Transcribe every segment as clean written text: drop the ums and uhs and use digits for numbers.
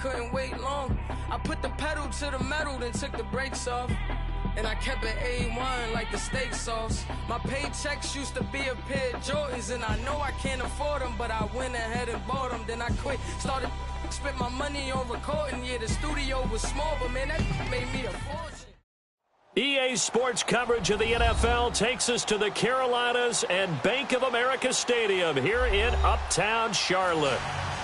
couldn't wait long. I put the pedal to the metal, then took the brakes off. And I kept it A1 like the steak sauce. My paychecks used to be a pair of Jordans, and I know I can't afford them, but I went ahead and bought them. Then I quit, started spent my money on recording. Yeah, the studio was small, but man, that made me a fortune. EA Sports coverage of the NFL takes us to the Carolinas and Bank of America Stadium here in Uptown Charlotte.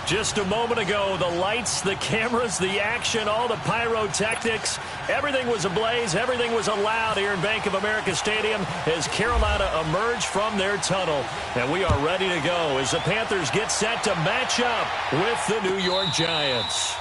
Just a moment ago, the lights, the cameras, the action, all the pyrotechnics, everything was ablaze, everything was allowed here in Bank of America Stadium as Carolina emerged from their tunnel. And we are ready to go as the Panthers get set to match up with the New York Giants.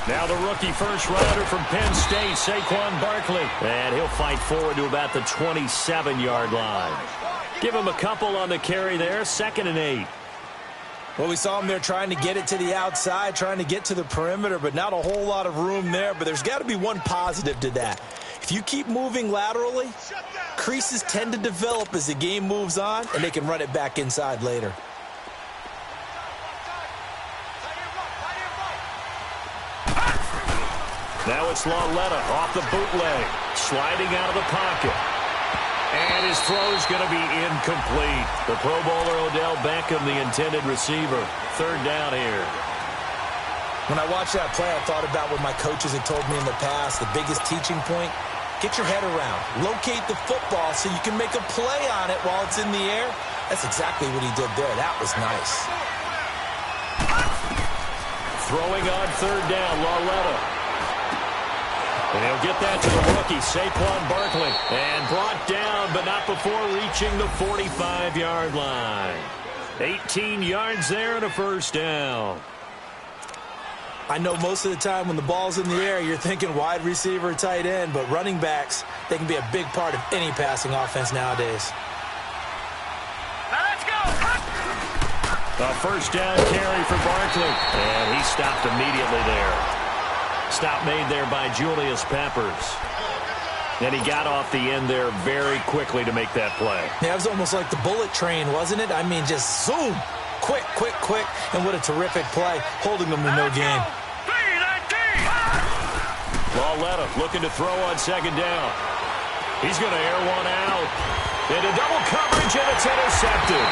Now the rookie first rounder from Penn State, Saquon Barkley. And he'll fight forward to about the 27-yard line. Give him a couple on the carry there, 2nd and 8. Well, we saw him there trying to get it to the outside, trying to get to the perimeter, but not a whole lot of room there. But there's got to be one positive to that. If you keep moving laterally, creases tend to develop as the game moves on, and they can run it back inside later. Now it's Lauletta off the bootleg, sliding out of the pocket. And his throw is going to be incomplete. The Pro Bowler Odell Beckham, the intended receiver. 3rd down here. When I watched that play, I thought about what my coaches had told me in the past. The biggest teaching point, get your head around. Locate the football so you can make a play on it while it's in the air. That's exactly what he did there. That was nice. Throwing on 3rd down, Lauletta. And he'll get that to the rookie, Saquon Barkley. And brought down, but not before reaching the 45-yard line. 18 yards there and a 1st down. I know most of the time when the ball's in the air, you're thinking wide receiver, tight end, but running backs, they can be a big part of any passing offense nowadays. Now let's go. A 1st down carry for Barkley. And he stopped immediately there. Stop made there by Julius Peppers. And he got off the end there very quickly to make that play. Yeah, it was almost like the bullet train, wasn't it? I mean, just zoom. Quick, quick, quick. And what a terrific play, holding them to no gain. Lauletta looking to throw on 2nd down. He's going to air one out. Into double coverage, and it's intercepted.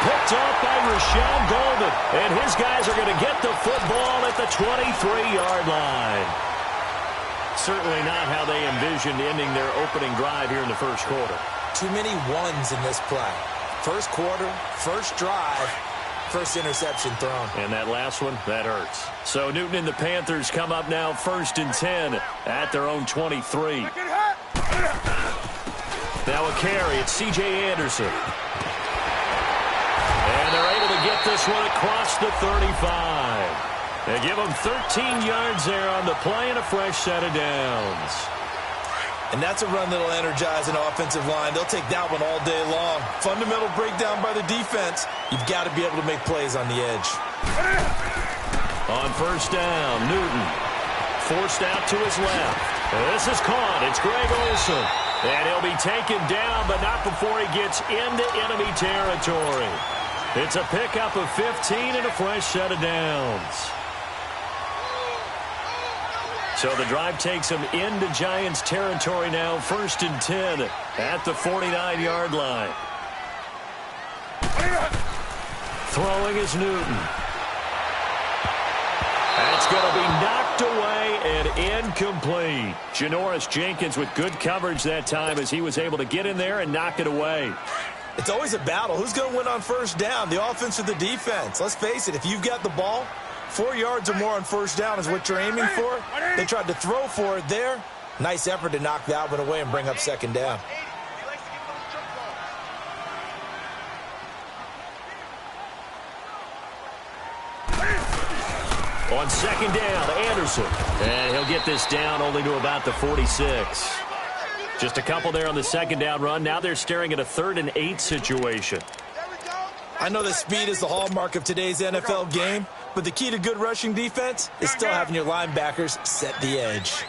Picked off by Rashawn Golden. And his guys are going to get the football at the 23-yard line. Certainly not how they envisioned ending their opening drive here in the 1st quarter. Too many ones in this play. 1st quarter, 1st drive, 1st interception thrown. And that last one, that hurts. So Newton and the Panthers come up now 1st and 10 at their own 23. Now a carry. It's C.J. Anderson. And they're able to get this one across the 35. They give them 13 yards there on the play and a fresh set of downs. And that's a run that'll energize an offensive line. They'll take that one all day long. Fundamental breakdown by the defense. You've got to be able to make plays on the edge. On 1st down, Newton forced out to his left. And this is caught. It's Greg Olsen. And he'll be taken down, but not before he gets into enemy territory. It's a pickup of 15 and a fresh set of downs. So the drive takes him into Giants territory now, 1st and 10 at the 49-yard line. Throwing is Newton. That's going to be knocked away and incomplete. Janoris Jenkins with good coverage that time as he was able to get in there and knock it away. It's always a battle. Who's going to win on 1st down, the offense or the defense? Let's face it, if you've got the ball, 4 yards or more on 1st down is what you're aiming for. They tried to throw for it there. Nice effort to knock that one away and bring up 2nd down. On second down, Anderson. And he'll get this down only to about the 46. Just a couple there on the second down run. Now they're staring at a 3rd and 8 situation. I know that speed is the hallmark of today's NFL game, but the key to good rushing defense is still having your linebackers set the edge.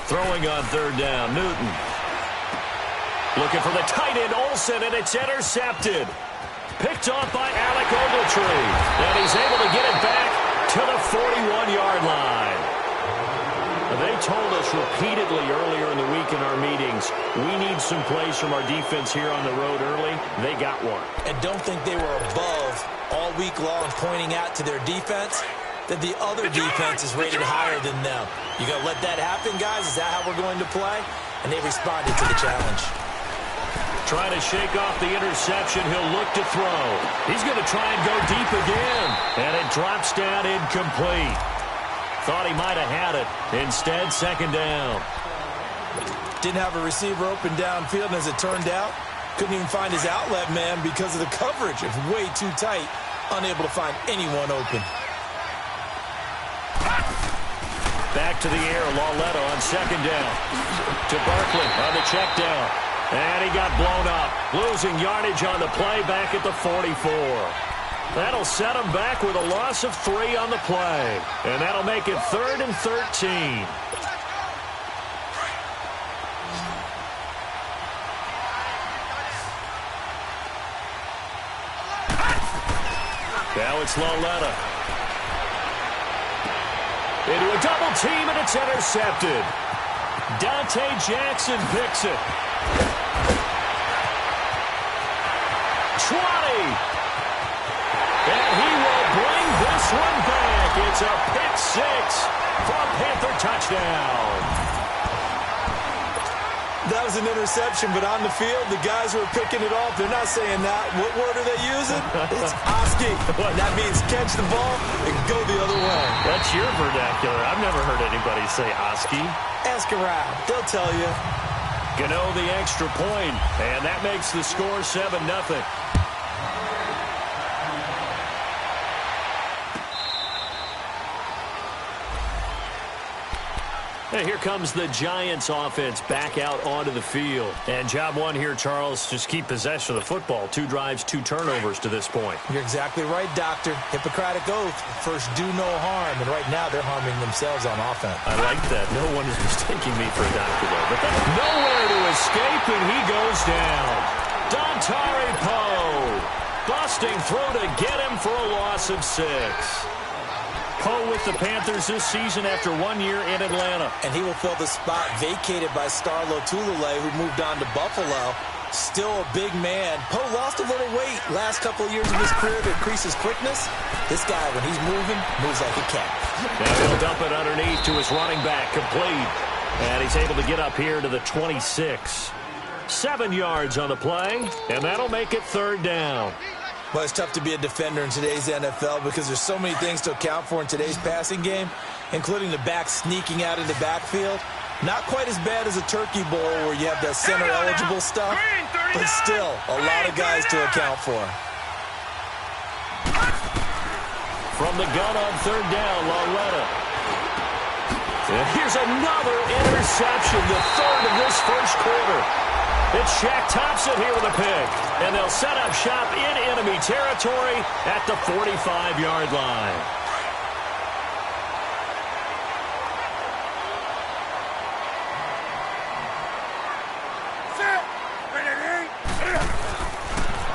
Throwing on 3rd down, Newton. Looking for the tight end, Olsen, and it's intercepted. Picked off by Alec Ogletree. And he's able to get it back to the 41-yard line. They told us repeatedly earlier in the week in our meetings, we need some plays from our defense here on the road early. They got one. And don't think they were above all week long pointing out to their defense that the other defense is rated higher than them. You going to let that happen, guys? Is that how we're going to play? And they responded to the challenge. Trying to shake off the interception. He'll look to throw. He's going to try and go deep again. And it drops down incomplete. Thought he might have had it. Instead, second down. Didn't have a receiver open downfield, and as it turned out, couldn't even find his outlet man because of the coverage. It was way too tight. Unable to find anyone open. Back to the air, Lauletta on second down. To Barkley on the check down. And he got blown up. Losing yardage on the play back at the 44. That'll set him back with a loss of 3 on the play. And that'll make it 3rd and 13. Now it's Lauletta. Into a double team, and it's intercepted. Dante Jackson picks it. 20. And he will bring this one back. It's a pick 6 for a Panther touchdown. That was an interception, but on the field, the guys who are picking it off, they're not saying that. What word are they using? It's Oski. That means catch the ball and go the other way. That's your vernacular. I've never heard anybody say Oski. Ask around. They'll tell you. Gano the extra point, and that makes the score 7-0. And here comes the Giants offense back out onto the field. And job one here, Charles, just keep possession of the football. 2 drives, 2 turnovers to this point. You're exactly right, Doctor. Hippocratic oath. First, do no harm. And right now, they're harming themselves on offense. I like that. No one is mistaking me for a doctor, though. But that's nowhere to escape, and he goes down. Dontari Poe busting through to get him for a loss of 6. Poe with the Panthers this season after 1 year in Atlanta. And he will fill the spot vacated by Starlo Tulele, who moved on to Buffalo. Still a big man. Poe lost a little weight last couple of years of his career to increase his quickness. This guy, when he's moving, moves like a cat. Now he'll dump it underneath to his running back, complete. And he's able to get up here to the 26. 7 yards on the play, and that'll make it 3rd down. Well, it's tough to be a defender in today's NFL because there's so many things to account for in today's passing game, including the back sneaking out in the backfield. Not quite as bad as a turkey bowl where you have that center-eligible stuff, but still a lot of guys to account for. From the gun on 3rd down, Lauletta. And here's another interception, the 3rd of this first quarter. It's Shaq Thompson here with a pick. And they'll set up shop in enemy territory at the 45-yard line.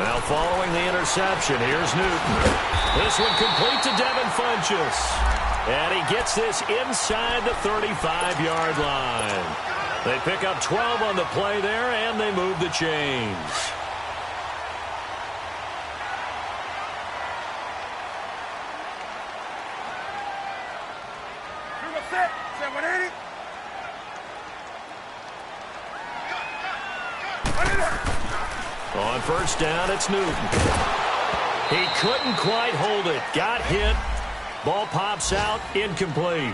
Now following the interception, here's Newton. This one complete to Devin Funchess. And he gets this inside the 35-yard line. They pick up 12 on the play there, and they move the chains. On 1st down, it's Newton. He couldn't quite hold it. Got hit. Ball pops out, incomplete.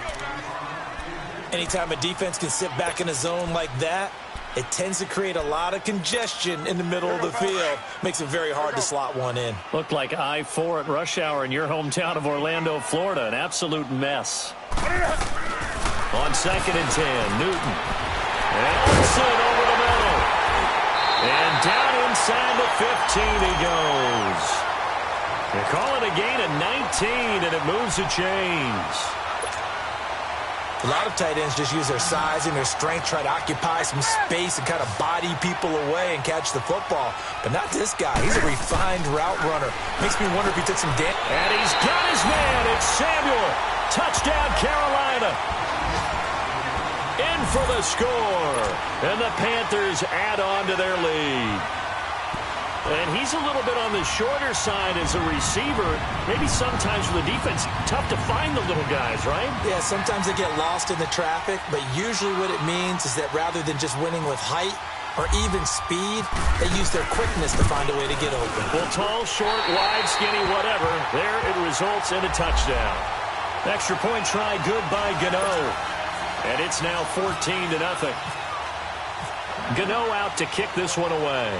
Anytime a defense can sit back in a zone like that, it tends to create a lot of congestion in the middle of the field. Makes it very hard to slot one in. Looked like I-4 at rush hour in your hometown of Orlando, Florida. An absolute mess. On 2nd and 10, Newton. Elson over the middle. And down inside the 15 he goes. They call it a gain of 19, and it moves the chains. A lot of tight ends just use their size and their strength, try to occupy some space and kind of body people away and catch the football. But not this guy. He's a refined route runner. Makes me wonder if he took some damage. And he's got his man. It's Samuel. Touchdown, Carolina. In for the score. And the Panthers add on to their lead. And he's a little bit on the shorter side as a receiver. Maybe sometimes for the defense, tough to find the little guys, right? Yeah, sometimes they get lost in the traffic, but usually what it means is that rather than just winning with height or even speed, they use their quickness to find a way to get open. Well, tall, short, wide, skinny, whatever, there it results in a touchdown. Extra point try good by Gano. And it's now 14-0. Gano out to kick this one away.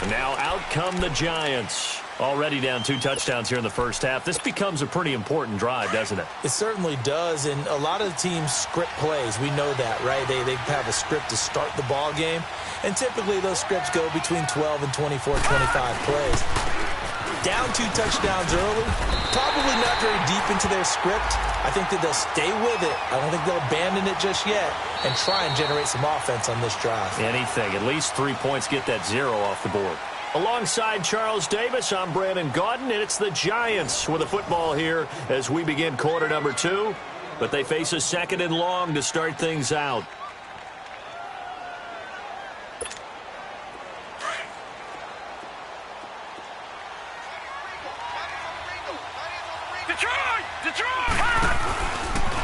Now out come the Giants. Already down 2 touchdowns here in the first half. This becomes a pretty important drive, doesn't it? It certainly does, and a lot of the teams script plays. We know that, right? They have a script to start the ball game, and typically those scripts go between 12 and 24, 25 plays. Down 2 touchdowns early, probably not very deep into their script. I think that they'll stay with it. I don't think they'll abandon it just yet and try and generate some offense on this drive. Anything. At least 3 points, get that 0 off the board. Alongside Charles Davis, I'm Brandon Gaudin, and it's the Giants with the football here as we begin quarter number 2. But they face a 2nd and long to start things out.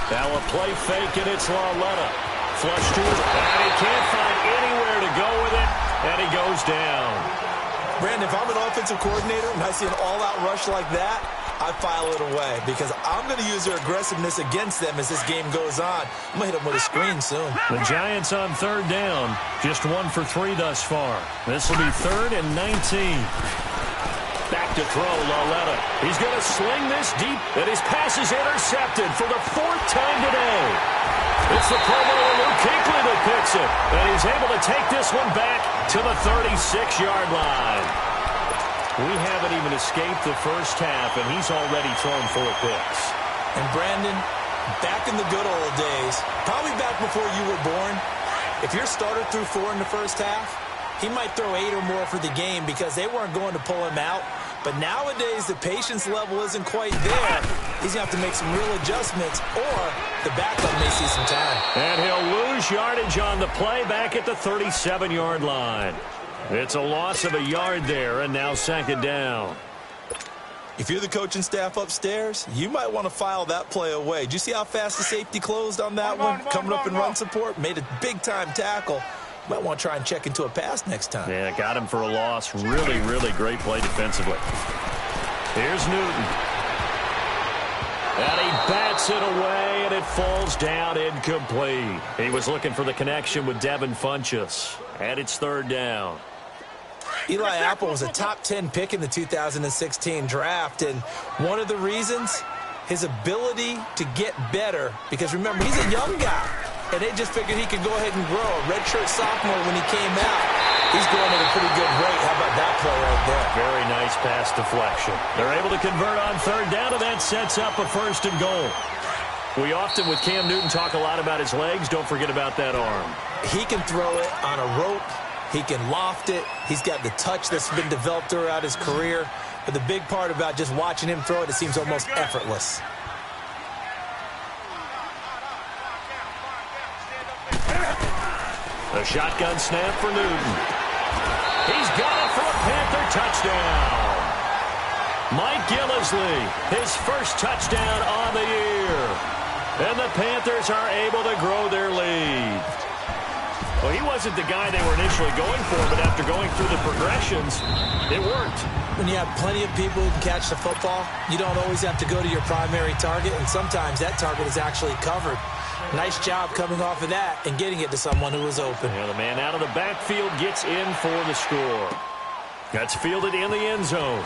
Now a play fake, and it's Lauletta. Flush to it, and he can't find anywhere to go with it, and he goes down. Brandon, if I'm an offensive coordinator and I see an all-out rush like that, I file it away because I'm going to use their aggressiveness against them as this game goes on. I'm going to hit them with a screen soon. The Giants on 3rd down. Just 1 for 3 thus far. This will be 3rd and 19. Back to throw, Lauletta. He's going to sling this deep, and his pass is intercepted for the 4th time today. It's the Pro Bowler Luke Kuechly that picks it, and he's able to take this one back to the 36-yard line. We haven't even escaped the first half, and he's already thrown 4 picks. And Brandon, back in the good old days, probably back before you were born, if your starter threw 4 in the first half, he might throw 8 or more for the game because they weren't going to pull him out. But nowadays, the patience level isn't quite there. He's going to have to make some real adjustments, or the backup may see some time. And he'll lose yardage on the play back at the 37-yard line. It's a loss of a yard there, and now 2nd down. If you're the coaching staff upstairs, you might want to file that play away. Did you see how fast the safety closed on that one? Coming up in run support, made a big-time tackle. Might want to try and check into a pass next time. Yeah, got him for a loss. Really, really great play defensively. Here's Newton. And he bats it away, and it falls down incomplete. He was looking for the connection with Devin Funchess. And it's 3rd down. Eli Apple was a top 10 pick in the 2016 draft, and one of the reasons, his ability to get better, because remember, he's a young guy. And they just figured he could go ahead and grow. A redshirt sophomore when he came out. He's going at a pretty good rate. How about that play right there? Very nice pass deflection. They're able to convert on 3rd down, and that sets up a 1st and goal. We often, with Cam Newton, talk a lot about his legs. Don't forget about that arm. He can throw it on a rope. He can loft it. He's got the touch that's been developed throughout his career. But the big part about just watching him throw it, it seems almost effortless. A shotgun snap for Newton. He's got it for a Panther touchdown. Mike Gillislee, his first touchdown on the year. And the Panthers are able to grow their lead. Well, he wasn't the guy they were initially going for, but after going through the progressions, it worked. When you have plenty of people who can catch the football, you don't always have to go to your primary target, and sometimes that target is actually covered. Nice job coming off of that and getting it to someone who was open. And the man out of the backfield gets in for the score. That's fielded in the end zone.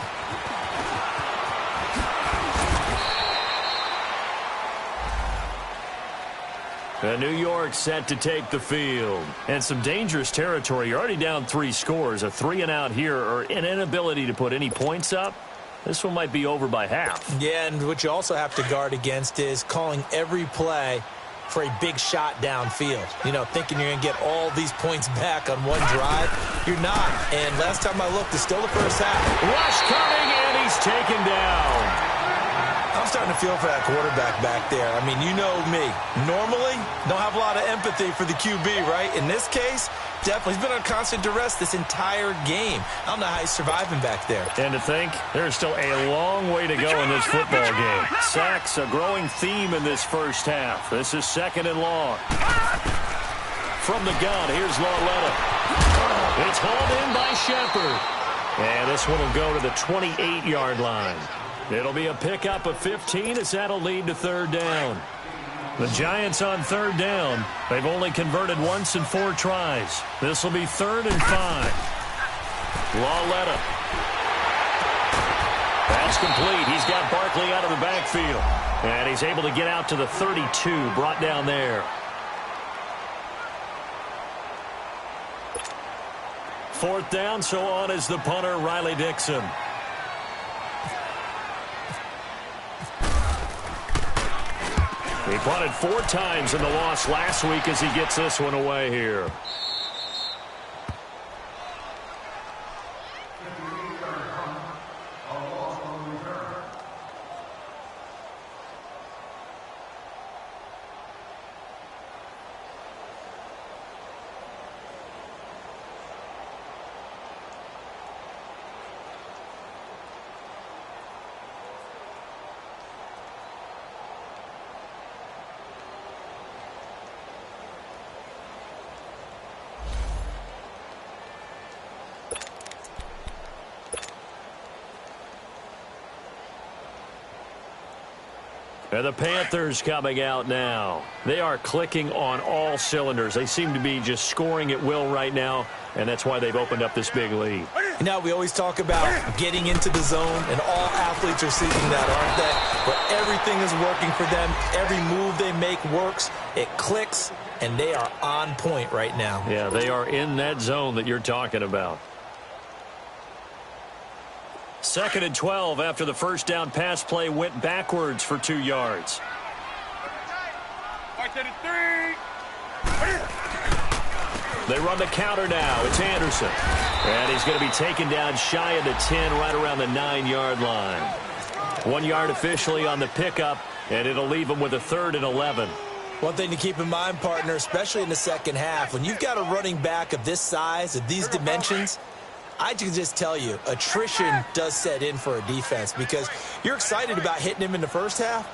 New York set to take the field. And some dangerous territory. You're already down 3 scores. A 3-and-out here, or an inability to put any points up. This one might be over by half. Yeah, and what you also have to guard against is calling every play for a big shot downfield. You know, thinking you're going to get all these points back on one drive. You're not. And last time I looked, it's still the first half. Rush coming, and he's taken down. I'm starting to feel for that quarterback back there. I mean, you know me. Normally, don't have a lot of empathy for the QB, right? In this case, definitely. He's been on constant duress this entire game. I don't know how he's surviving back there. And to think, there's still a long way to go in this football game. Sacks, a growing theme in this first half. This is 2nd and long. From the gun, here's Lauletta. It's hauled in by Shepard. And this one will go to the 28-yard line. It'll be a pickup of 15 as that'll lead to 3rd down. The Giants on 3rd down. They've only converted once in 4 tries. This will be 3rd and 5. Lauletta. That's complete. He's got Barkley out of the backfield. And he's able to get out to the 32, brought down there. 4th down, so on is the punter, Riley Dixon. He punted 4 times in the loss last week as he gets this one away here. And the Panthers coming out now. They are clicking on all cylinders. They seem to be just scoring at will right now, and that's why they've opened up this big lead. You know, we always talk about getting into the zone, and all athletes are seeking that, aren't they? Where everything is working for them. Every move they make works. It clicks, and they are on point right now. Yeah, they are in that zone that you're talking about. 2nd and 12 after the first down pass play went backwards for 2 yards. They run the counter now. It's Anderson. And he's going to be taken down shy of the 10, right around the 9-yard line. 1 yard officially on the pickup, and it'll leave him with a 3rd and 11. One thing to keep in mind, partner, especially in the second half, when you've got a running back of this size, of these dimensions, I can just tell you, attrition does set in for a defense because you're excited about hitting him in the first half.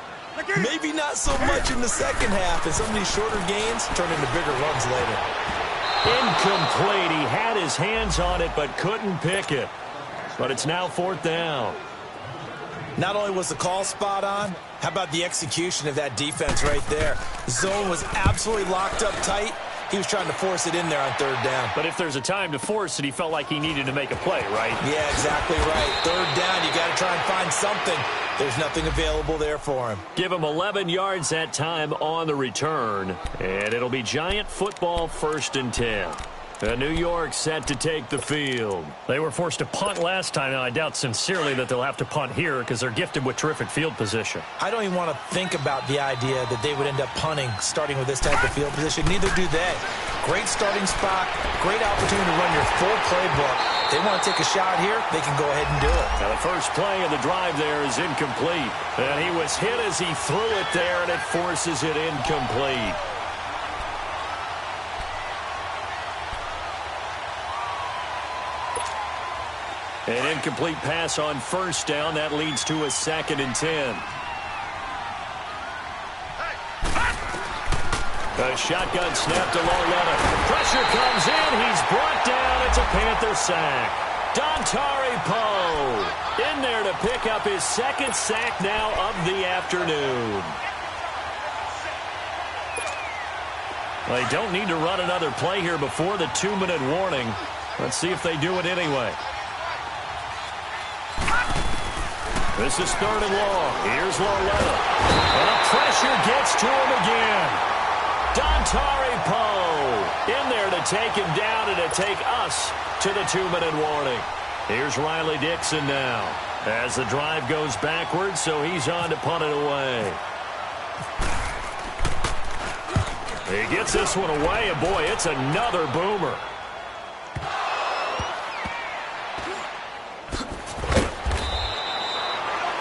Maybe not so much in the second half, and some of these shorter gains turn into bigger runs later. Incomplete. He had his hands on it but couldn't pick it. But it's now 4th down. Not only was the call spot on, how about the execution of that defense right there? The zone was absolutely locked up tight. He was trying to force it in there on 3rd down. But if there's a time to force it, he felt like he needed to make a play, right? Yeah, exactly right. 3rd down, you got to try and find something. There's nothing available there for him. Give him 11 yards that time on the return. And it'll be Giant football 1st and 10. New York set to take the field. They were forced to punt last time, and I doubt sincerely that they'll have to punt here because they're gifted with terrific field position. I don't even want to think about the idea that they would end up punting starting with this type of field position. Neither do they. Great starting spot, great opportunity to run your full playbook. They want to take a shot here, they can go ahead and do it. Now the first play of the drive there is incomplete. And he was hit as he threw it there, and it forces it incomplete. An incomplete pass on 1st down. That leads to a 2nd and 10. A shotgun snap to Lauletta. Pressure comes in. He's brought down. It's a Panther sack. Dontari Poe in there to pick up his second sack now of the afternoon. They don't need to run another play here before the 2-minute warning. Let's see if they do it anyway. This is 3rd and long. Here's Lauletta. And the pressure gets to him again. Dontari Poe in there to take him down and to take us to the 2-minute warning. Here's Riley Dixon now as the drive goes backwards, so he's on to punt it away. He gets this one away, and boy, it's another boomer.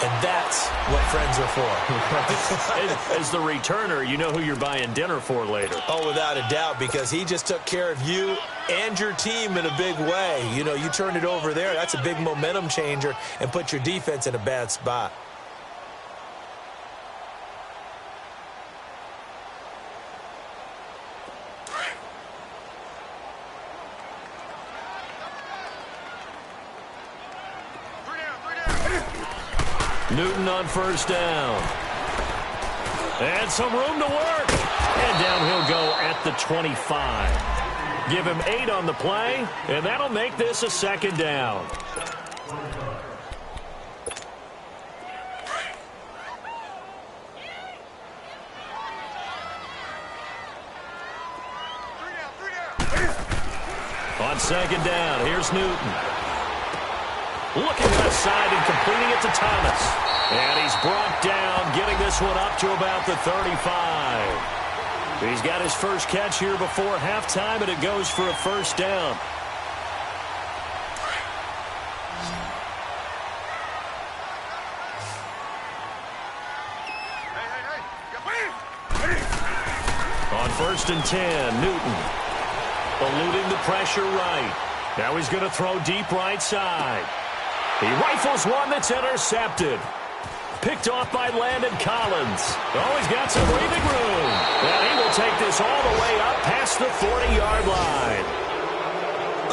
And that's what friends are for. As the returner, you know who you're buying dinner for later. Oh, without a doubt, because he just took care of you and your team in a big way. You know, you turned it over there. That's a big momentum changer and put your defense in a bad spot. Newton on 1st down. And some room to work. And down he'll go at the 25. Give him 8 on the play, and that'll make this a 2nd down. On 2nd down, here's Newton. Looking left side and completing it to Thomas. And he's brought down, getting this one up to about the 35. He's got his first catch here before halftime, and it goes for a 1st down. On 1st and 10, Newton eluding the pressure right. Now he's going to throw deep right side. He rifles one that's intercepted. Picked off by Landon Collins. Oh, he's got some breathing room. And he will take this all the way up past the 40-yard line.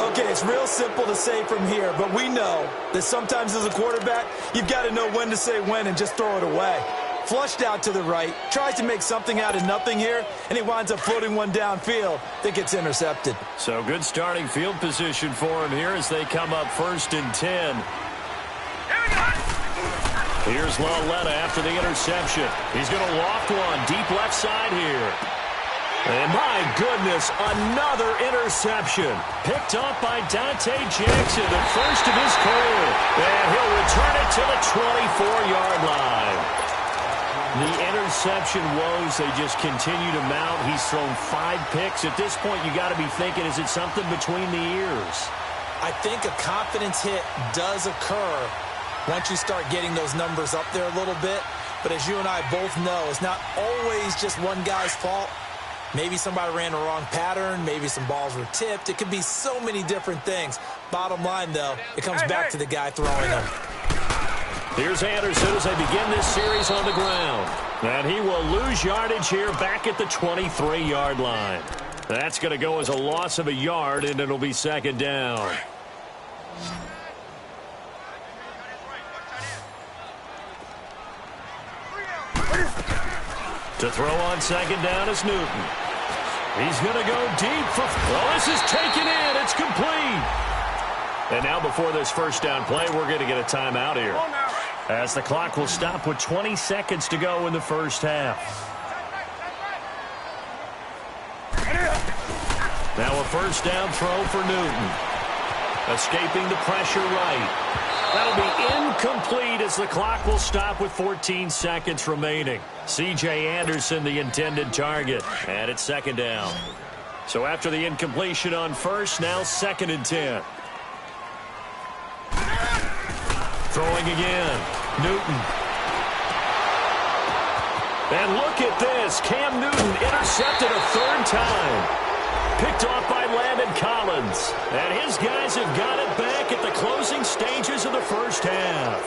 Okay, it's real simple to say from here, but we know that sometimes as a quarterback, you've got to know when to say when and just throw it away. Flushed out to the right, tries to make something out of nothing here, and he winds up floating one downfield that gets intercepted. So good starting field position for him here as they come up 1st and 10. Here's Lauletta after the interception. He's going to loft one deep left side here. And my goodness, another interception. Picked off by Dante Jackson, the first of his career. And he'll return it to the 24-yard line. The interception woes, they just continue to mount. He's thrown 5 picks. At this point, you got to be thinking, is it something between the ears? I think a confidence hit does occur once you start getting those numbers up there a little bit. But as you and I both know, it's not always just one guy's fault. Maybe somebody ran the wrong pattern. Maybe some balls were tipped. It could be so many different things. Bottom line, though, it comes back to the guy throwing them. Here's Anderson as they begin this series on the ground. And he will lose yardage here back at the 23-yard line. That's going to go as a loss of a yard, and it'll be 2nd down. To throw on 2nd down is Newton. He's going to go deep for... Oh, this is taken in. It's complete. And now before this 1st down play, we're going to get a timeout here, as the clock will stop with 20 seconds to go in the 1st half. Now a 1st down throw for Newton. Escaping the pressure right. That'll be incomplete as the clock will stop with 14 seconds remaining. C.J. Anderson, the intended target. And it's 2nd down. So after the incompletion on 1st, now 2nd and 10. Throwing again. Newton. And look at this. Cam Newton intercepted a 3rd time. Picked off by Landon Collins. And his guys have got it back at the closing stages of the 1st half.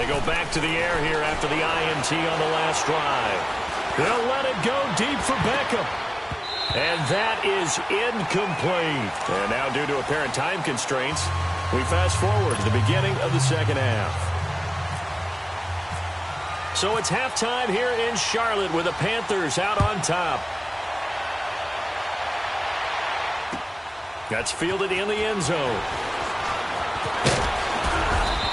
They go back to the air here after the INT on the last drive. They'll let it go deep for Beckham. And that is incomplete. And now, due to apparent time constraints, we fast forward to the beginning of the second half. So it's halftime here in Charlotte with the Panthers out on top. That's fielded in the end zone.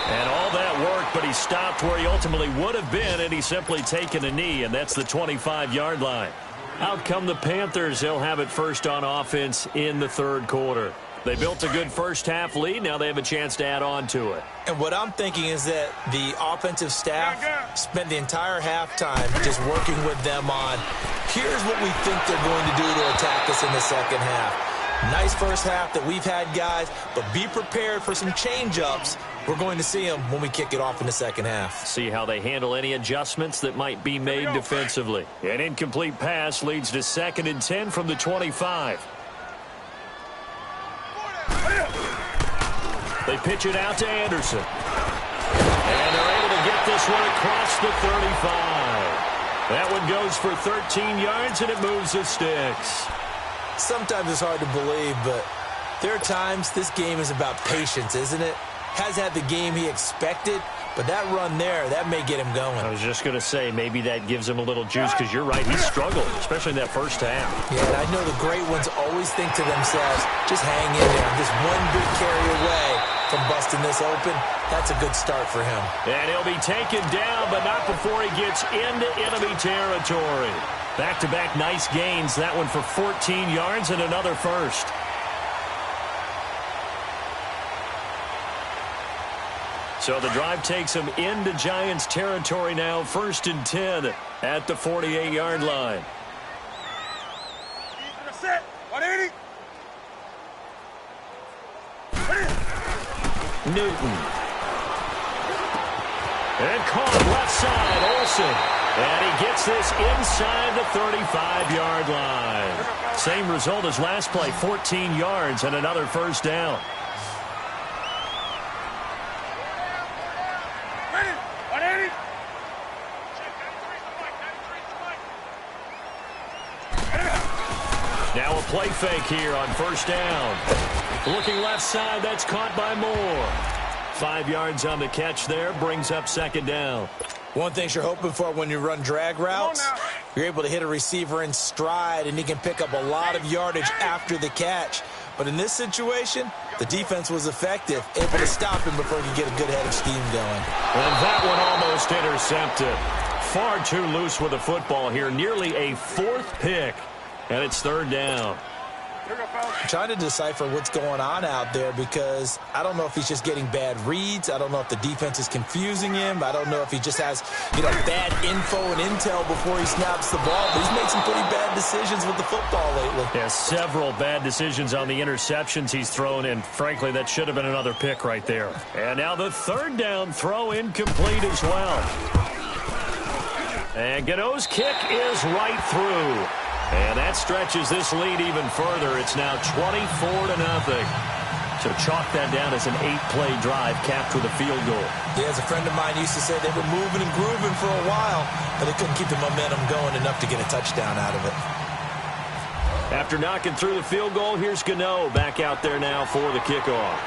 And all that work, but he stopped where he ultimately would have been, and he's simply taken a knee, and that's the 25-yard line. Out come the Panthers. They'll have it first on offense in the third quarter. They built a good first-half lead. Now they have a chance to add on to it. And what I'm thinking is that the offensive staff spent the entire halftime just working with them on, here's what we think they're going to do to attack us in the second half. Nice first half that we've had, guys, but be prepared for some change-ups. We're going to see them when we kick it off in the second half. See how they handle any adjustments that might be made defensively. An incomplete pass leads to 2nd and 10 from the 25. They pitch it out to Anderson. And they're able to get this one across the 35. That one goes for 13 yards, and it moves the sticks. Sometimes it's hard to believe, but there are times this game is about patience, isn't it? Has had the game he expected, but that run there, that may get him going. I was just going to say, maybe that gives him a little juice, because you're right, he struggled, especially in that first half. Yeah, and I know the great ones always think to themselves, just hang in there. Just one big carry away from busting this open. That's a good start for him. And he'll be taken down, but not before he gets into enemy territory. Back-to-back nice gains. That one for 14 yards and another first. So the drive takes him into Giants territory now. 1st and 10 at the 48-yard line. Newton. And caught left side, Olsen. And he gets this inside the 35-yard line. Same result as last play, 14 yards and another first down. Now a play fake here on first down. Looking left side, that's caught by Moore. 5 yards on the catch there, brings up 2nd down. One thing you're hoping for when you run drag routes, you're able to hit a receiver in stride, and he can pick up a lot of yardage after the catch. But in this situation, the defense was effective, able to stop him before he could get a good head of steam going. And that one almost intercepted. Far too loose with the football here, nearly a 4th pick, and it's 3rd down. I'm trying to decipher what's going on out there, because I don't know if he's just getting bad reads. I don't know if the defense is confusing him. I don't know if he just has, bad info and intel before he snaps the ball. But he's made some pretty bad decisions with the football lately. Yeah, several bad decisions on the interceptions he's thrown in. Frankly, that should have been another pick right there. And now the 3rd down throw incomplete as well. And Gano's kick is right through. And that stretches this lead even further. It's now 24-0. So chalk that down as an 8-play drive capped with a field goal. Yeah, as a friend of mine used to say, they were moving and grooving for a while, but they couldn't keep the momentum going enough to get a touchdown out of it. After knocking through the field goal, here's Gano back out there now for the kickoff.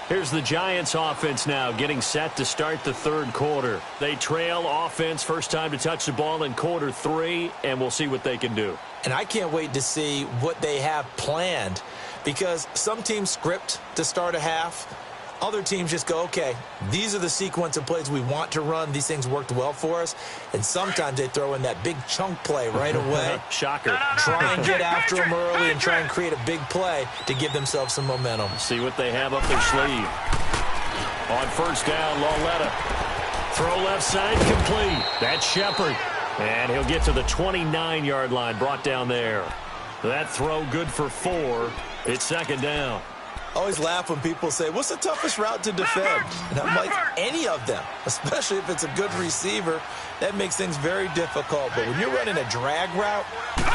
Here's the Giants offense now getting set to start the 3rd quarter. They trail offense, first time to touch the ball in quarter 3, and we'll see what they can do. And I can't wait to see what they have planned, because some teams script to start a half. Other teams just go, okay, these are the sequence of plays we want to run. These things worked well for us. And sometimes they throw in that big chunk play right away. Shocker. Try and get after them early and try and create a big play to give themselves some momentum. See what they have up their sleeve. On first down, Lauletta. Throw left side, complete. That's Shepard. And he'll get to the 29-yard line, brought down there. That throw good for 4. It's 2nd down. always laugh when people say, what's the toughest route to defend? And I'm like, any of them, especially if it's a good receiver. That makes things very difficult. But when you're running a drag route,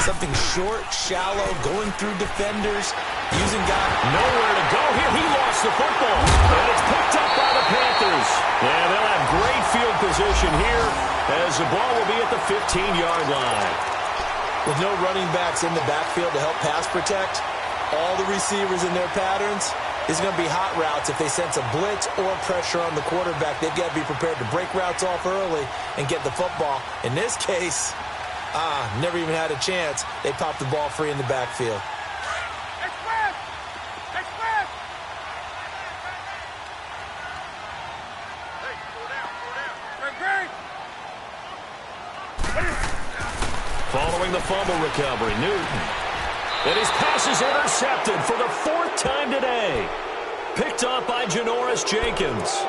something short, shallow, going through defenders, using guys. Nowhere to go here. He lost the football. And it's picked up by the Panthers. And they'll have great field position here as the ball will be at the 15-yard line. With no running backs in the backfield to help pass protect, all the receivers in their patterns, is going to be hot routes. If they sense a blitz or pressure on the quarterback, they've got to be prepared to break routes off early and get the football. In this case, never even had a chance. They popped the ball free in the backfield. Following the fumble recovery, Newton. And his pass is intercepted for the 4th time today. Picked off by Janoris Jenkins.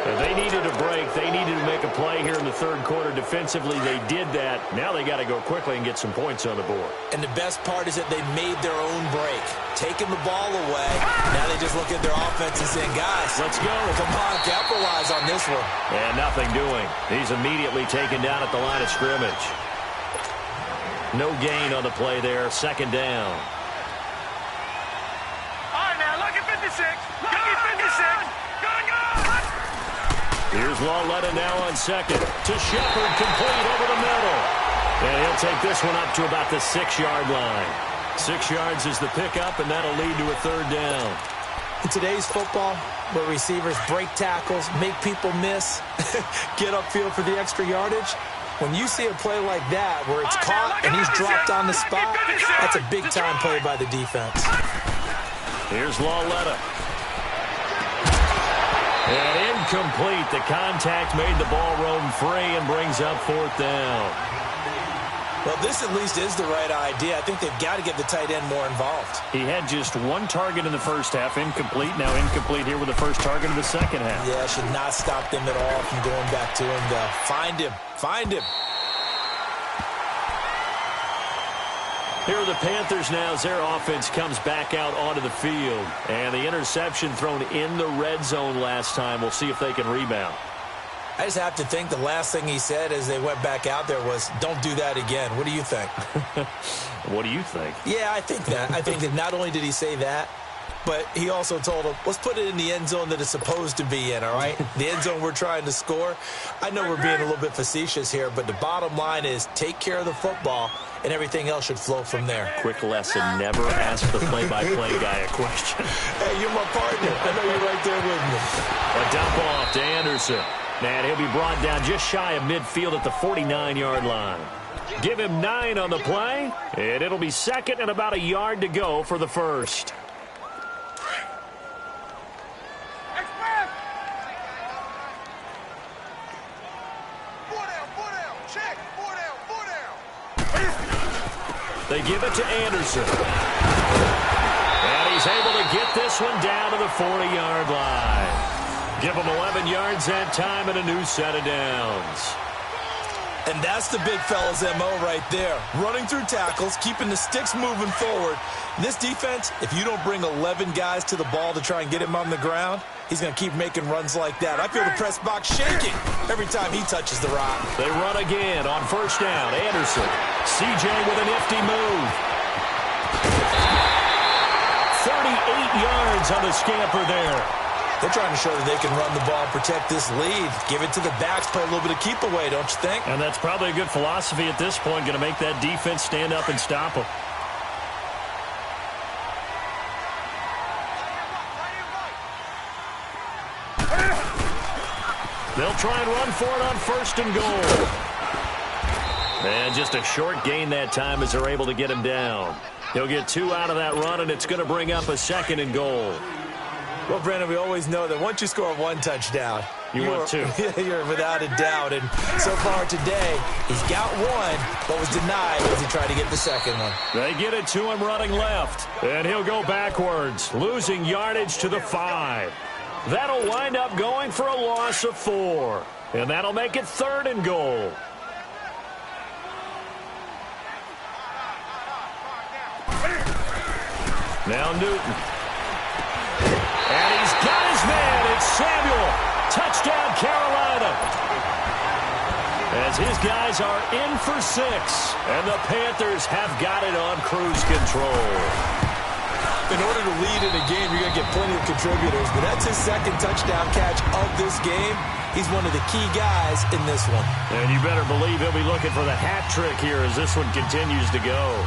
And they needed a break. They needed to make a play here in the 3rd quarter. Defensively, they did that. Now they got to go quickly and get some points on the board. And the best part is that they made their own break. Taking the ball away. Now they just look at their offense and saying, guys, let's go. Come on, capitalize on this one. And nothing doing. He's immediately taken down at the line of scrimmage. No gain on the play there. 2nd down. All right, now, look at 56. Look at 56. Here's Lauletta now on 2nd. To Shepard, complete over the middle. And he'll take this one up to about the 6-yard line. 6 yards is the pickup, and that'll lead to a 3rd down. In today's football, where receivers break tackles, make people miss, get upfield for the extra yardage, when you see a play like that where it's caught and he's dropped on the spot, that's a big-time play by the defense. Here's Lauletta. And incomplete. The contact made the ball roam free and brings up 4th down. Well, this at least is the right idea. I think they've got to get the tight end more involved. He had just 1 target in the first half, incomplete. Now incomplete here with the first target of the second half. Yeah, should not stop them at all from going back to him. Find him. Find him. Here are the Panthers now as their offense comes back out onto the field. And the interception thrown in the red zone last time. We'll see if they can rebound. I just have to think the last thing he said as they went back out there was, don't do that again. What do you think? What do you think? Yeah, I think that. I think that not only did he say that, but he also told him, let's put it in the end zone that it's supposed to be in, all right? The end zone we're trying to score. I know we're being a little bit facetious here, but the bottom line is take care of the football, and everything else should flow from there. Quick lesson, never ask the play-by-play guy a question. Hey, you're my partner. I know you're right there with me. A dump off to Anderson. And he'll be brought down just shy of midfield at the 49-yard line. Give him 9 on the play, and it'll be 2nd and about a yard to go for the 1st. They give it to Anderson. And he's able to get this one down to the 40-yard line. Give him 11 yards that time and a new set of downs. And that's the big fella's MO right there. Running through tackles, keeping the sticks moving forward. This defense, if you don't bring 11 guys to the ball to try and get him on the ground, he's going to keep making runs like that. I feel the press box shaking every time he touches the rock. They run again on 1st down. Anderson. CJ with a nifty move. 38 yards on the scamper there. They're trying to show that they can run the ball, protect this lead, give it to the backs, play a little bit of keep away, don't you think? And that's probably a good philosophy at this point, going to make that defense stand up and stop them. They'll try and run for it on 1st and goal. And just a short gain that time as they're able to get him down. He'll get 2 out of that run, and it's going to bring up a 2nd and goal. Well, Brandon, we always know that once you score 1 touchdown, want 2. You're without a doubt. And so far today, he's got 1, but was denied as he tried to get the 2nd one. They get it to him running left, and he'll go backwards, losing yardage to the 5. That'll wind up going for a loss of 4, and that'll make it 3rd and goal. Now Newton. It's Samuel. Touchdown, Carolina. As his guys are in for 6. And the Panthers have got it on cruise control. In order to lead in a game, you're going to get plenty of contributors, but that's his second touchdown catch of this game. He's one of the key guys in this one. And you better believe he'll be looking for the hat trick here as this one continues to go.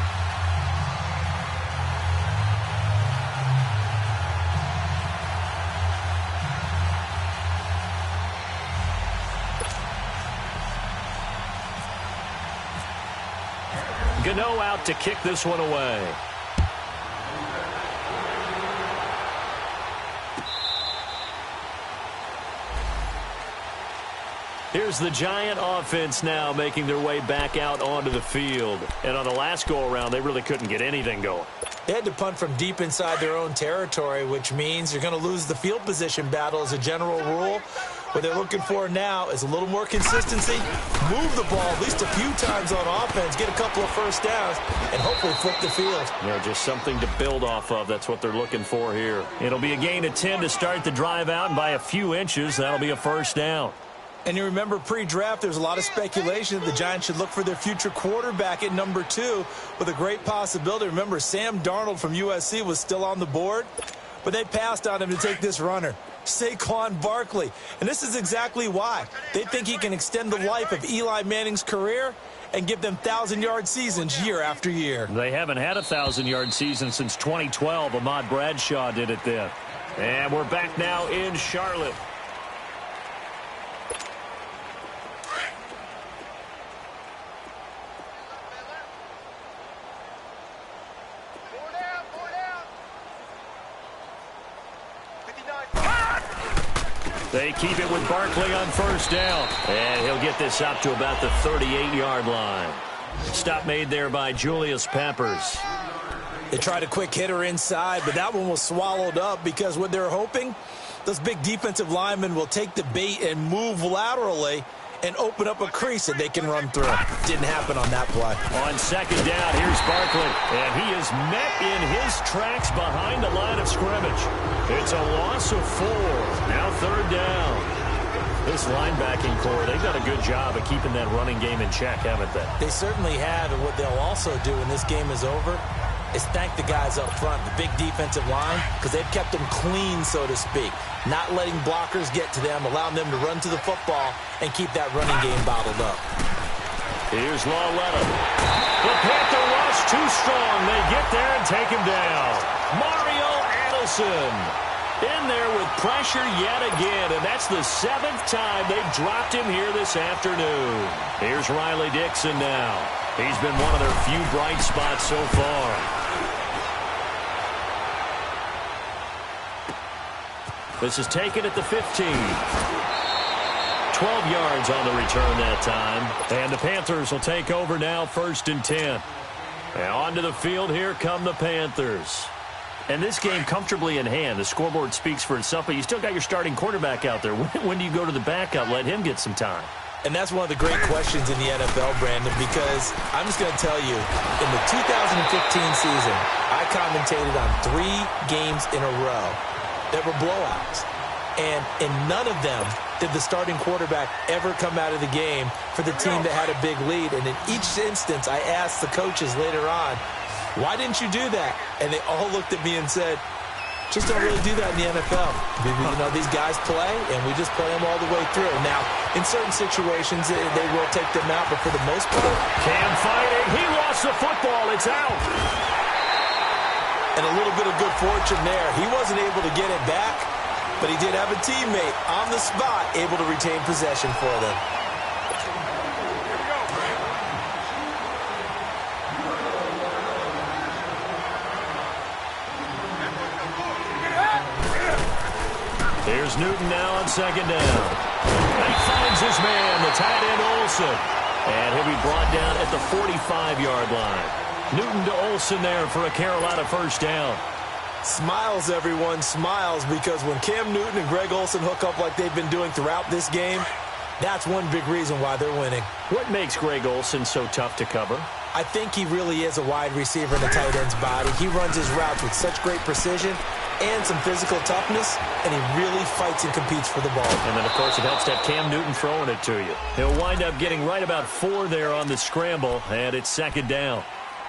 Gano out to kick this one away. Here's the Giant offense now making their way back out onto the field. And on the last go-around, they really couldn't get anything going. They had to punt from deep inside their own territory, which means you're going to lose the field position battle as a general rule. What they're looking for now is a little more consistency, move the ball at least a few times on offense, get a couple of first downs, and hopefully flip the field. Yeah, just something to build off of. That's what they're looking for here. It'll be a gain of 10 to start the drive out, and by a few inches, that'll be a first down. And you remember pre-draft, there's a lot of speculation that the Giants should look for their future quarterback at number 2 with a great possibility. Remember, Sam Darnold from USC was still on the board, but they passed on him to take this runner, Saquon Barkley. And this is exactly why. They think he can extend the life of Eli Manning's career and give them 1,000-yard seasons year after year. They haven't had a 1,000-yard season since 2012. Ahmad Bradshaw did it then. And we're back now in Charlotte. They keep it with Barkley on first down. And he'll get this up to about the 38-yard line. Stop made there by Julius Peppers. They tried a quick hitter inside, but that one was swallowed up because what they're hoping, those big defensive linemen will take the bait and move laterally and open up a crease that they can run through. Didn't happen on that play. On second down, here's Barkley. And he is met in his tracks behind the line of scrimmage. It's a loss of 4. Now third down. This linebacking core, they've done a good job of keeping that running game in check, haven't they? They certainly have, and what they'll also do when this game is over is thank the guys up front, the big defensive line, because they've kept them clean, so to speak. Not letting blockers get to them, allowing them to run to the football and keep that running game bottled up. Here's Lawletta. The Panther rush too strong. They get there and take him down. Mario Adelson in there with pressure yet again, and that's the 7th time they've dropped him here this afternoon. Here's Riley Dixon now. He's been one of their few bright spots so far. This is taken at the 15. 12 yards on the return that time. And the Panthers will take over now, 1st and 10. And onto the field, here come the Panthers. And this game comfortably in hand. The scoreboard speaks for itself, but you still got your starting quarterback out there. When do you go to the backup, let him get some time? And that's one of the great questions in the NFL, Brandon, because I'm just going to tell you, in the 2015 season, I commentated on 3 games in a row that were blowouts. And in none of them did the starting quarterback ever come out of the game for the team that had a big lead. And in each instance, I asked the coaches later on, why didn't you do that? And they all looked at me and said, just don't really do that in the NFL. You know, these guys play, and we just play them all the way through. Now, in certain situations, they will take them out, but for the most part... Cam fighting. He lost the football. It's out. And a little bit of good fortune there. He wasn't able to get it back, but he did have a teammate on the spot able to retain possession for them. Here's Newton now on second down. And he finds his man, the tight end Olsen. And he'll be brought down at the 45-yard line. Newton to Olsen there for a Carolina first down. Smiles, everyone, smiles, because when Cam Newton and Greg Olsen hook up like they've been doing throughout this game, that's one big reason why they're winning. What makes Greg Olsen so tough to cover? I think he really is a wide receiver in the tight end's body. He runs his routes with such great precision, and some physical toughness, and he really fights and competes for the ball. And then, of course, it helps to have Cam Newton throwing it to you. He'll wind up getting right about 4 there on the scramble, and it's second down.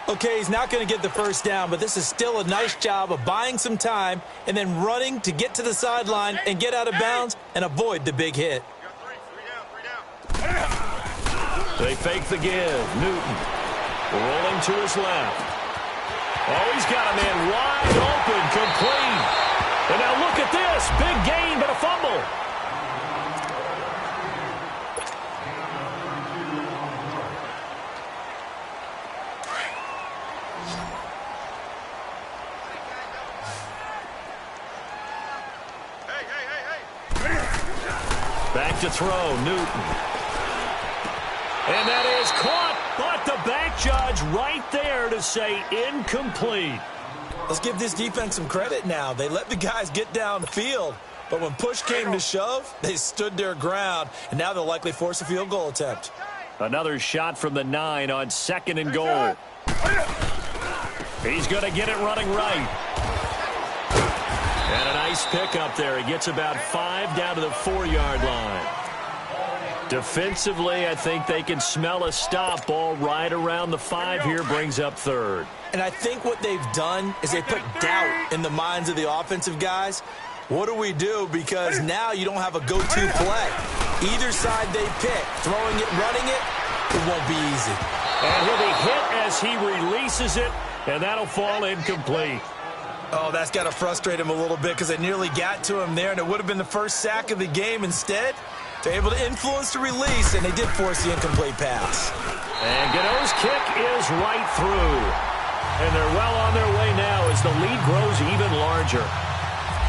Okay, he's not going to get the first down, but this is still a nice job of buying some time and then running to get to the sideline and get out of bounds and avoid the big hit. They fake the give. Newton rolling to his left. Oh, he's got a man wide open, complete. And now look at this. Big gain, but a fumble. Back to throw, Newton. And that is caught, but the back judge right there to say incomplete. Let's give this defense some credit now. They let the guys get downfield, but when push came to shove, they stood their ground, and now they'll likely force a field goal attempt. Another shot from the 9 on 2nd and goal. He's going to get it running right. And a nice pickup there. He gets about 5 down to the 4-yard line. Defensively, I think they can smell a stop. Ball right around the 5 here, brings up 3rd. And I think what they've done is they put doubt in the minds of the offensive guys. What do we do? Because now you don't have a go-to play. Either side they pick, throwing it, running it, it won't be easy. And he'll be hit as he releases it, and that'll fall incomplete. Oh, that's got to frustrate him a little bit because they nearly got to him there, and it would have been the first sack of the game. Instead, they're able to influence the release, and they did force the incomplete pass. And Gano's kick is right through. And they're well on their way now as the lead grows even larger.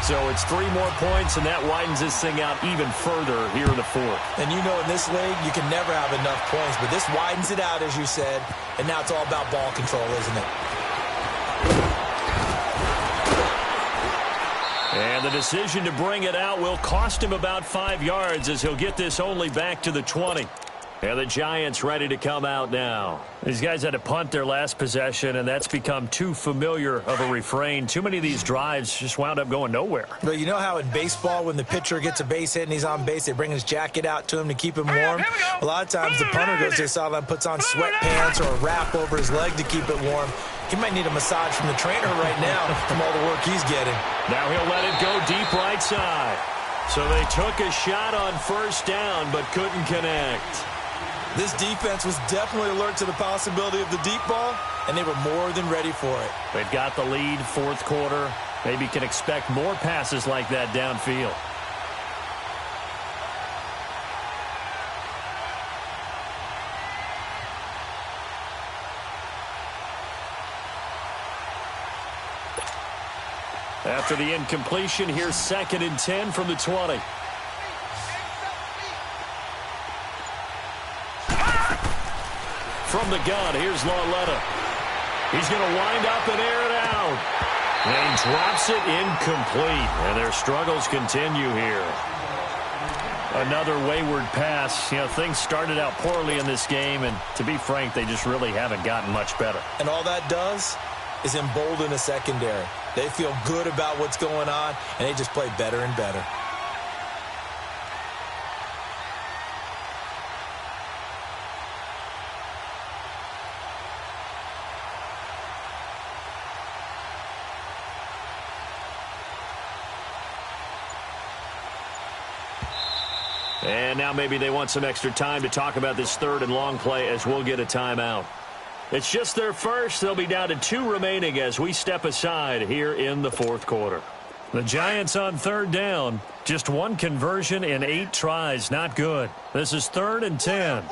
So it's 3 more points, and that widens this thing out even further here in the 4th. And you know in this league, you can never have enough points, but this widens it out, as you said, and now it's all about ball control, isn't it? And the decision to bring it out will cost him about 5 yards as he'll get this only back to the 20. And the Giants ready to come out now. These guys had to punt their last possession, and that's become too familiar of a refrain. Too many of these drives just wound up going nowhere. But you know how in baseball, when the pitcher gets a base hit and he's on base, they bring his jacket out to him to keep him warm? A lot of times the punter goes to the sideline, puts on sweatpants or a wrap over his leg to keep it warm. He might need a massage from the trainer right now from all the work he's getting. Now he'll let it go deep right side. So they took a shot on first down but couldn't connect. This defense was definitely alert to the possibility of the deep ball, and they were more than ready for it. They've got the lead, 4th quarter. Maybe can expect more passes like that downfield. After the incompletion, here's 2nd and 10 from the 20. From the gun, here's Lauletta. He's going to wind up and air it out. And drops it incomplete. And their struggles continue here. Another wayward pass. You know, things started out poorly in this game, and to be frank, they just really haven't gotten much better. And all that does is embolden a secondary. They feel good about what's going on, and they just play better and better. And now maybe they want some extra time to talk about this 3rd and long play as we'll get a timeout. It's just their first. They'll be down to 2 remaining as we step aside here in the 4th quarter. The Giants on 3rd down. Just 1 conversion in 8 tries. Not good. This is 3rd and 10.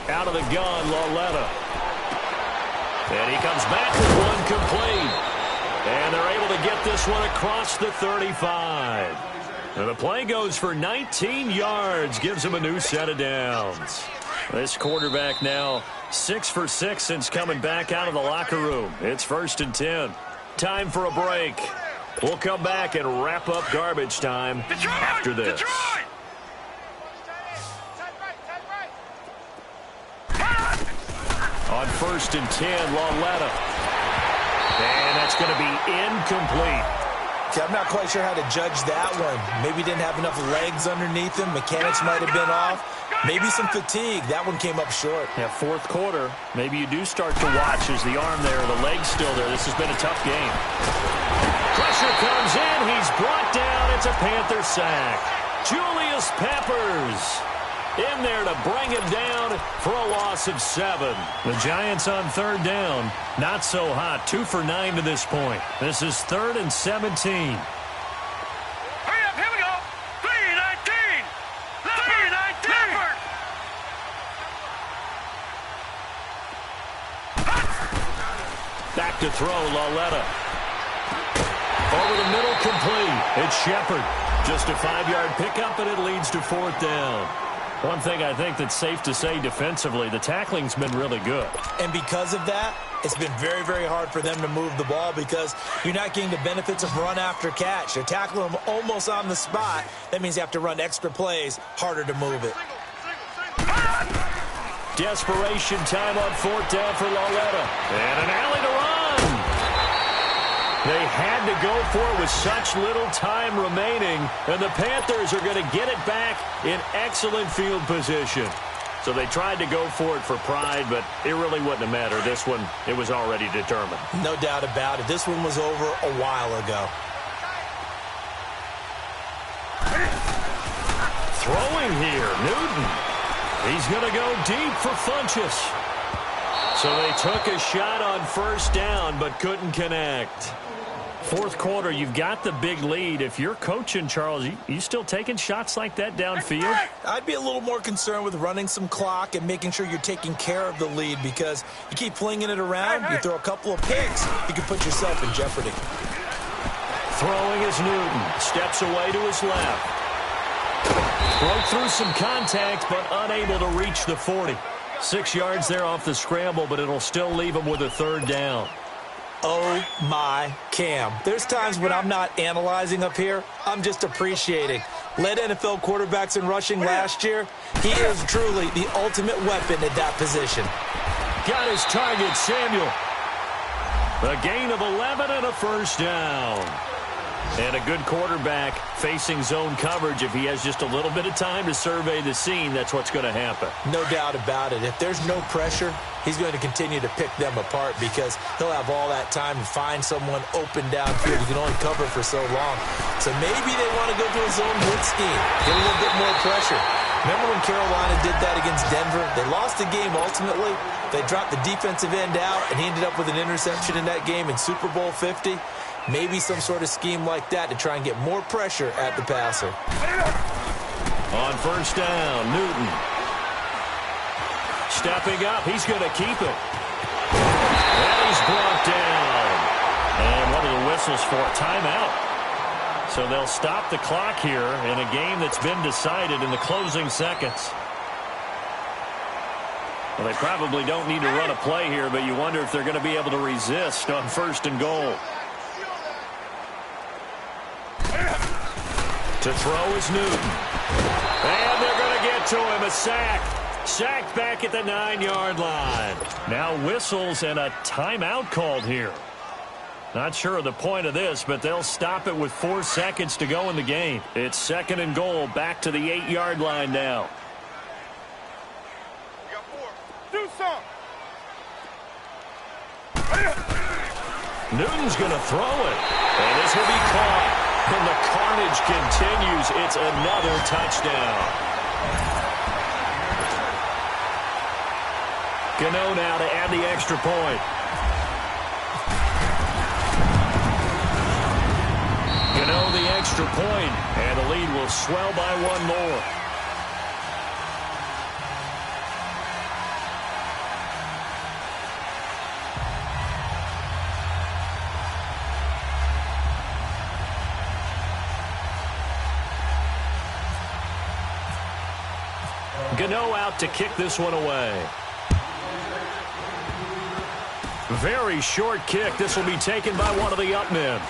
Out of the gun, Lauletta. And he comes back with 1 complete. And they're able to get this one across the 35. And the play goes for 19 yards. Gives him a new set of downs. This quarterback now 6 for 6 since coming back out of the locker room. It's 1st and 10. Time for a break. We'll come back and wrap up garbage time after this. Detroit! On 1st and 10, Lauletta. And that's going to be incomplete. See, I'm not quite sure how to judge that one. Maybe didn't have enough legs underneath him. Mechanics might have been off. Maybe some fatigue. That one came up short. Yeah, fourth quarter, maybe you do start to watch as the arm there, the leg's still there. This has been a tough game. Pressure comes in. He's brought down. It's a Panther sack. Julius Peppers in there to bring him down for a loss of 7. The Giants on third down. Not so hot. 2 for 9 to this point. This is 3rd and 17. Hurry up, here we go. 3-19. 3-19. Back to throw, Lauletta. Over the middle, complete. It's Shepard. Just a 5-yard pickup, and it leads to 4th down. One thing I think that's safe to say defensively, the tackling's been really good. And because of that, it's been very, very hard for them to move the ball because you're not getting the benefits of run after catch. They're tackling them almost on the spot. That means you have to run extra plays, harder to move it. Desperation time on 4th down for Lauletta. And an alley to run. They had to go for it with such little time remaining, and the Panthers are going to get it back in excellent field position. So they tried to go for it for pride, but it really wouldn't have mattered. This one, it was already determined. No doubt about it. This one was over a while ago. Throwing here, Newton. He's going to go deep for Funchess. So they took a shot on 1st down, but couldn't connect. Fourth quarter, you've got the big lead. If you're coaching, Charles, you still taking shots like that downfield? I'd be a little more concerned with running some clock and making sure you're taking care of the lead because you keep flinging it around, you throw a couple of picks, you can put yourself in jeopardy. Throwing is Newton. Steps away to his left. Broke through some contact, but unable to reach the 40. 6 yards there off the scramble, but it'll still leave him with a 3rd down. Oh, my Cam. There's times when I'm not analyzing up here. I'm just appreciating. Led NFL quarterbacks in rushing last year. He is truly the ultimate weapon at that position. Got his target, Samuel. A gain of 11 and a 1st down. And a good quarterback facing zone coverage. If he has just a little bit of time to survey the scene, that's what's going to happen. No doubt about it. If there's no pressure, he's going to continue to pick them apart because he'll have all that time to find someone open downfield. You can only cover for so long. So maybe they want to go to a zone blitz scheme, get a little bit more pressure. Remember when Carolina did that against Denver? They lost the game ultimately. They dropped the defensive end out, and he ended up with an interception in that game in Super Bowl 50. Maybe some sort of scheme like that to try and get more pressure at the passer. On 1st down, Newton. Stepping up, he's going to keep it. And he's brought down. And what are the whistles for? Timeout. So they'll stop the clock here in a game that's been decided in the closing seconds. Well, they probably don't need to run a play here, but you wonder if they're going to be able to resist on 1st and goal. To throw is Newton. And they're going to get to him. A sack. Sacked back at the 9-yard line. Now whistles and a timeout called here. Not sure of the point of this, but they'll stop it with 4 seconds to go in the game. It's 2nd and goal, back to the 8-yard line now. You got 4. Do something. Newton's going to throw it. And this will be caught. And the carnage continues. It's another touchdown. Gano now to add the extra point. Gano the extra point, and the lead will swell by 1 more. Gano out to kick this one away. Very short kick. This will be taken by one of the up men.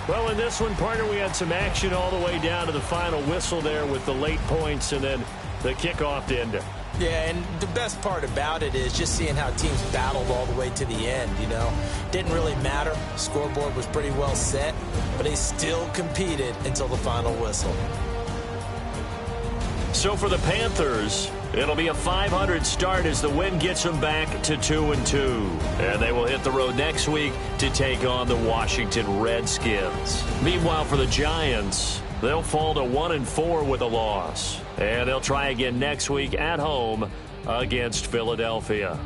Well, in this one, partner, we had some action all the way down to the final whistle there with the late points and then the kickoff to end it. Yeah, and the best part about it is just seeing how teams battled all the way to the end, you know. Didn't really matter. Scoreboard was pretty well set, but they still competed until the final whistle. So for the Panthers, it'll be a .500 start as the win gets them back to 2-2. And they will hit the road next week to take on the Washington Redskins. Meanwhile, for the Giants, they'll fall to 1-4 with a loss. And they'll try again next week at home against Philadelphia.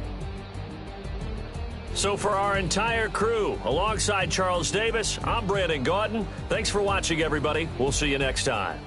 So for our entire crew, alongside Charles Davis, I'm Brandon Gaudin. Thanks for watching, everybody. We'll see you next time.